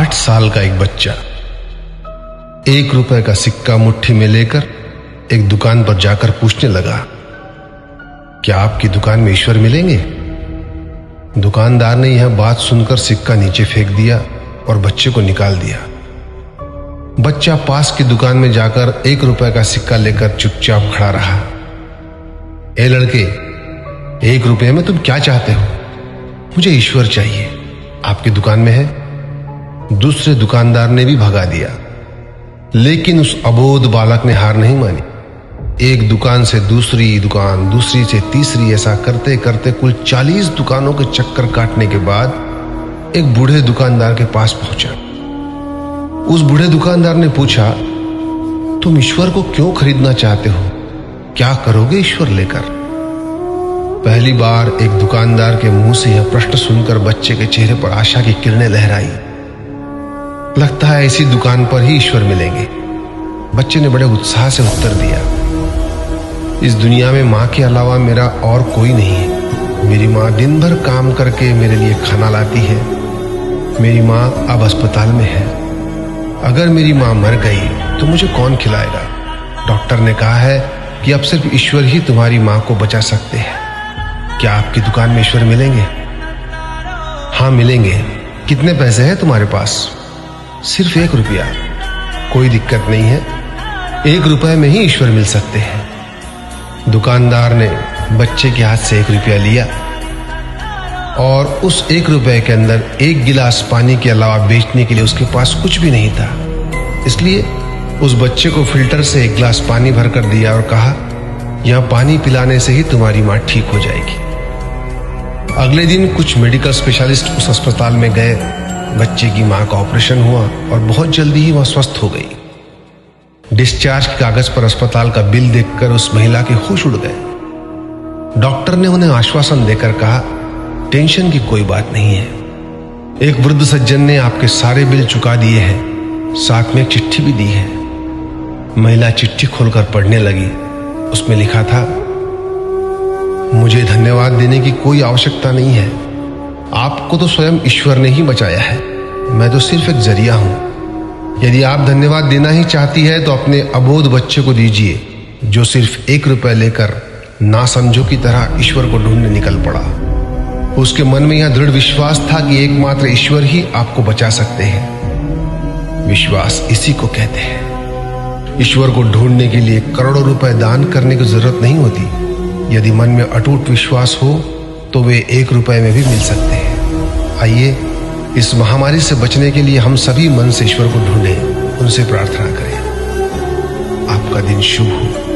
8 साल का एक बच्चा 1 रुपए का सिक्का मुट्ठी में लेकर एक दुकान पर जाकर पूछने लगा, क्या आपकी दुकान में ईश्वर मिलेंगे? दुकानदार ने यह बात सुनकर सिक्का नीचे फेंक दिया और बच्चे को निकाल दिया। बच्चा पास की दुकान में जाकर 1 रुपए का सिक्का लेकर चुपचाप खड़ा रहा। ए लड़के, 1 रुपए में तुम क्या चाहते हो? मुझे ईश्वर चाहिए, आपकी दुकान में है। दूसरे दुकानदार ने भी भगा दिया, लेकिन उस अबोध बालक ने हार नहीं मानी। एक दुकान से दूसरी दुकान, दूसरी से तीसरी, ऐसा करते करते कुल 40 दुकानों के चक्कर काटने के बाद एक बूढ़े दुकानदार के पास पहुंचा। उस बूढ़े दुकानदार ने पूछा, तुम ईश्वर को क्यों खरीदना चाहते हो? क्या करोगे ईश्वर लेकर? पहली बार एक दुकानदार के मुंह से यह प्रश्न सुनकर बच्चे के चेहरे पर आशा की किरणें लहराई। लगता है इसी दुकान पर ही ईश्वर मिलेंगे। बच्चे ने बड़े उत्साह से उत्तर दिया, इस दुनिया में माँ के अलावा मेरा और कोई नहीं है। मेरी माँ दिन भर काम करके मेरे लिए खाना लाती है। मेरी माँ अब अस्पताल में है। अगर मेरी माँ मर गई तो मुझे कौन खिलाएगा? डॉक्टर ने कहा है कि अब सिर्फ ईश्वर ही तुम्हारी माँ को बचा सकते हैं। क्या आपकी दुकान में ईश्वर मिलेंगे? हाँ मिलेंगे। कितने पैसे हैं तुम्हारे पास? सिर्फ 1 रुपया। कोई दिक्कत नहीं है, 1 रुपए में ही ईश्वर मिल सकते हैं। दुकानदार ने बच्चे के हाथ से 1 रुपया लिया और उस 1 रुपए के अंदर 1 गिलास पानी के अलावा बेचने के लिए उसके पास कुछ भी नहीं था। इसलिए उस बच्चे को फिल्टर से 1 गिलास पानी भरकर दिया और कहा, यह पानी पिलाने से ही तुम्हारी माँ ठीक हो जाएगी। अगले दिन कुछ मेडिकल स्पेशलिस्ट उस अस्पताल में गए। बच्चे की मां का ऑपरेशन हुआ और बहुत जल्दी ही वह स्वस्थ हो गई। डिस्चार्ज के कागज पर अस्पताल का बिल देखकर उस महिला के होश उड़ गए। डॉक्टर ने उन्हें आश्वासन देकर कहा, टेंशन की कोई बात नहीं है। एक वृद्ध सज्जन ने आपके सारे बिल चुका दिए हैं, साथ में एक चिट्ठी भी दी है। महिला चिट्ठी खोलकर पढ़ने लगी। उसमें लिखा था, मुझे धन्यवाद देने की कोई आवश्यकता नहीं है। आपको तो स्वयं ईश्वर ने ही बचाया है। मैं तो सिर्फ एक जरिया हूं। यदि आप धन्यवाद देना ही चाहती है तो अपने अबोध बच्चे को दीजिए, जो सिर्फ 1 रुपए लेकर नासमझों की तरह ईश्वर को ढूंढने निकल पड़ा। उसके मन में यह दृढ़ विश्वास था कि एकमात्र ईश्वर ही आपको बचा सकते हैं। विश्वास इसी को कहते हैं। ईश्वर को ढूंढने के लिए करोड़ों रुपए दान करने की जरूरत नहीं होती। यदि मन में अटूट विश्वास हो तो वे 1 रुपए में भी मिल सकते हैं। आइए इस महामारी से बचने के लिए हम सभी मन से ईश्वर को ढूंढें, उनसे प्रार्थना करें। आपका दिन शुभ हो।